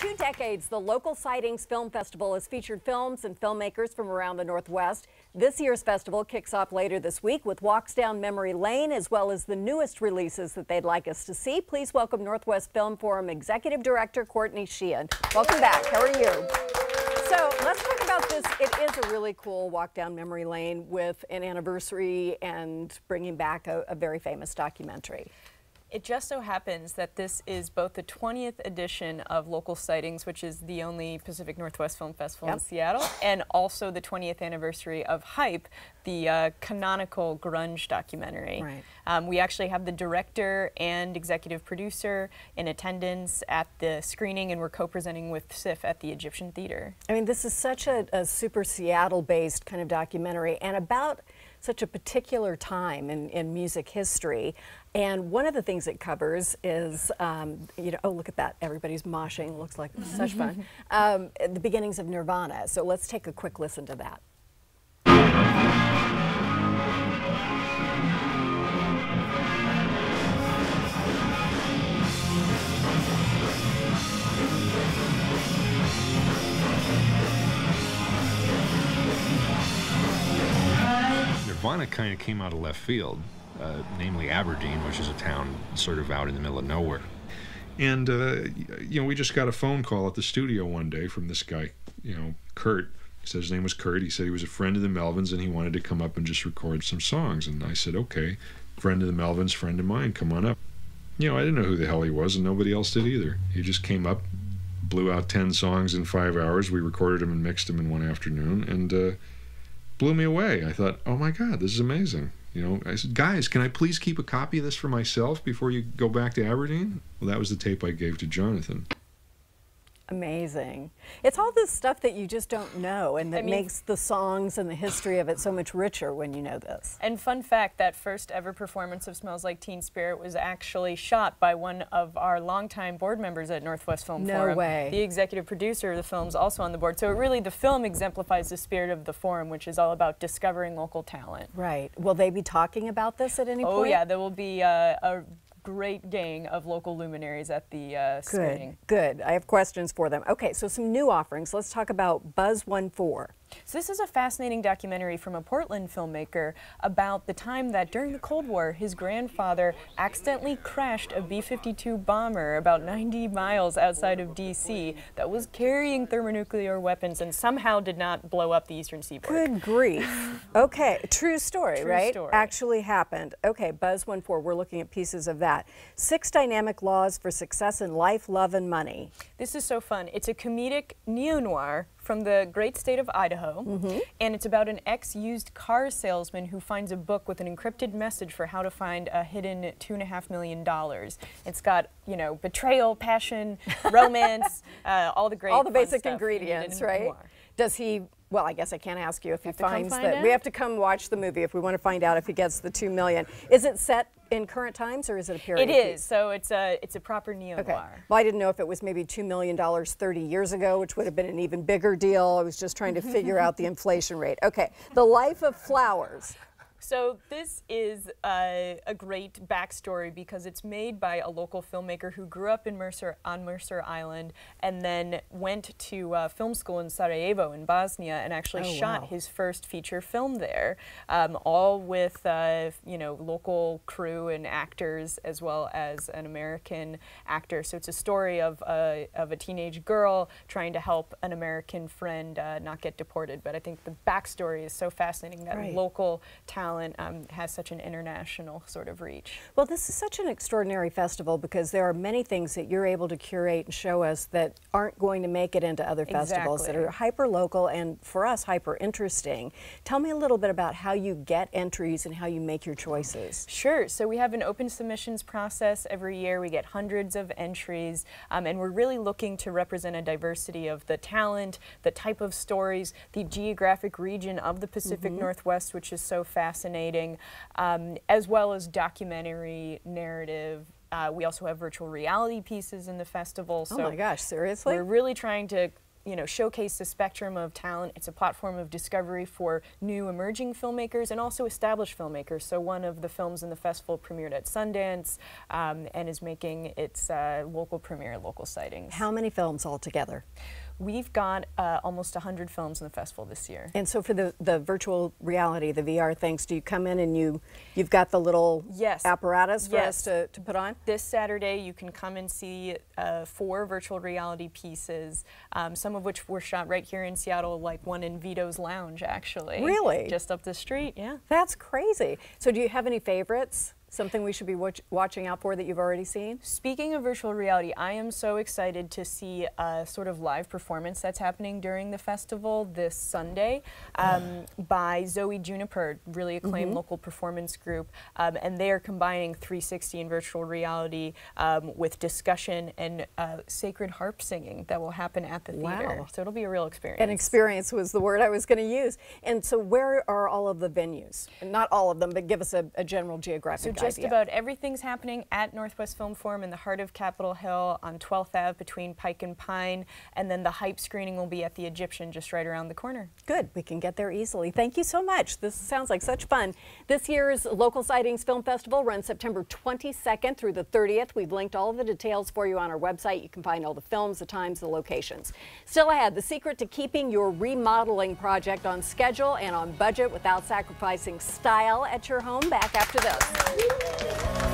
2 decades, the Local Sightings Film Festival has featured films and filmmakers from around the Northwest. This year's festival kicks off later this week with walks down memory lane, as well as the newest releases that they'd like us to see. Please welcome Northwest Film Forum Executive Director Courtney Sheehan. Welcome back. How are you? So let's talk about this. It is a really cool walk down memory lane with an anniversary and bringing back a very famous documentary. It just so happens that this is both the 20th edition of Local Sightings, which is the only Pacific Northwest Film Festival in Seattle, and also the 20th anniversary of Hype, the canonical grunge documentary. Right. We actually have the director and executive producer in attendance at the screening, and we're co-presenting with SIF at the Egyptian Theater. I mean, this is such a super Seattle-based kind of documentary, and about such a particular time in music history. And one of the things it covers is, you know, oh, look at that, everybody's moshing, looks like such fun. The beginnings of Nirvana. So let's take a quick listen to that. Nirvana kind of came out of left field, namely Aberdeen, which is a town sort of out in the middle of nowhere. And, you know, we just got a phone call at the studio one day from this guy, you know, Kurt. He said his name was Kurt. He said he was a friend of the Melvins and he wanted to come up and just record some songs. And I said, okay, friend of the Melvins, friend of mine, come on up. You know, I didn't know who the hell he was and nobody else did either. He just came up, blew out 10 songs in 5 hours. We recorded them and mixed them in one afternoon, and blew me away. I thought, oh my God, this is amazing. You know, I said, guys, can I please keep a copy of this for myself before you go back to Aberdeen? Well, that was the tape I gave to Jonathan. Amazing. It's all this stuff that you just don't know, and that makes the songs and the history of it so much richer when you know this. And fun fact, that first ever performance of Smells Like Teen Spirit was actually shot by one of our longtime board members at Northwest Film Forum. No way. The executive producer of the film's also on the board. So it really, the film exemplifies the spirit of the forum, which is all about discovering local talent. Right. Will they be talking about this at any point? Oh yeah, there will be a great gang of local luminaries at the screening. Good. I have questions for them. Okay, so some new offerings. Let's talk about Buzz 14. So this is a fascinating documentary from a Portland filmmaker about the time that during the Cold War, his grandfather accidentally crashed a B-52 bomber about 90 miles outside of D.C. that was carrying thermonuclear weapons and somehow did not blow up the eastern seaboard. Good grief. Okay, true story, right? True story. Actually happened. Okay, Buzz 14, we're looking at pieces of that. 6 dynamic laws for success in life, love, and money. This is so fun. It's a comedic neo-noir from the great state of Idaho, and it's about an ex-used car salesman who finds a book with an encrypted message for how to find a hidden $2.5 million. It's got, you know, betrayal, passion, romance, all the basic ingredients, right? Noir. Does he? Well, I guess I can't ask you if he finds that. We have to come watch the movie if we want to find out if he gets the $2 million. Is it set in current times, or is it a period piece? It is. So it's a proper neo-noir. Okay. Well, I didn't know if it was maybe $2 million 30 years ago, which would have been an even bigger deal. I was just trying to figure out the inflation rate. Okay. The Life of Flowers. So this is a great backstory because it's made by a local filmmaker who grew up in Mercer Island and then went to film school in Sarajevo in Bosnia and actually shot his first feature film there, all with you know, local crew and actors as well as an American actor. So it's a story of a teenage girl trying to help an American friend not get deported. But I think the backstory is so fascinating that local talent has such an international sort of reach. Well, this is such an extraordinary festival because there are many things that you're able to curate and show us that aren't going to make it into other festivals that are hyper-local and, for us, hyper-interesting. Tell me a little bit about how you get entries and how you make your choices. Sure. So we have an open submissions process every year. We get hundreds of entries, and we're really looking to represent a diversity of the talent, the type of stories, the geographic region of the Pacific Northwest, which is so fascinating, as well as documentary, narrative. We also have virtual reality pieces in the festival. So oh my gosh, seriously? We're really trying to showcase the spectrum of talent. It's a platform of discovery for new emerging filmmakers and also established filmmakers. So one of the films in the festival premiered at Sundance and is making its local premiere at Local Sightings. How many films altogether? We've got almost 100 films in the festival this year. And so for the virtual reality, the VR things, do you come in and you've got the little apparatus for us to put on? This Saturday you can come and see 4 virtual reality pieces, some of which were shot right here in Seattle, like one in Vito's Lounge actually. Really? Just up the street, yeah. That's crazy. So do you have any favorites? Something we should be watching out for that you've already seen? Speaking of virtual reality, I am so excited to see a sort of live performance that's happening during the festival this Sunday by Zoe Juniper, really acclaimed local performance group, and they are combining 360 and virtual reality with discussion and sacred harp singing that will happen at the theater. Wow. So it'll be a real experience. An experience was the word I was going to use. And so where are all of the venues? Not all of them, but give us a general geographic idea. Just about everything's happening at Northwest Film Forum in the heart of Capitol Hill on 12th Ave between Pike and Pine, and then the hype screening will be at the Egyptian just right around the corner. Good, we can get there easily. Thank you so much. This sounds like such fun. This year's Local Sightings Film Festival runs September 22nd through the 30th. We've linked all of the details for you on our website. You can find all the films, the times, the locations. Still ahead, the secret to keeping your remodeling project on schedule and on budget without sacrificing style at your home. Back after this.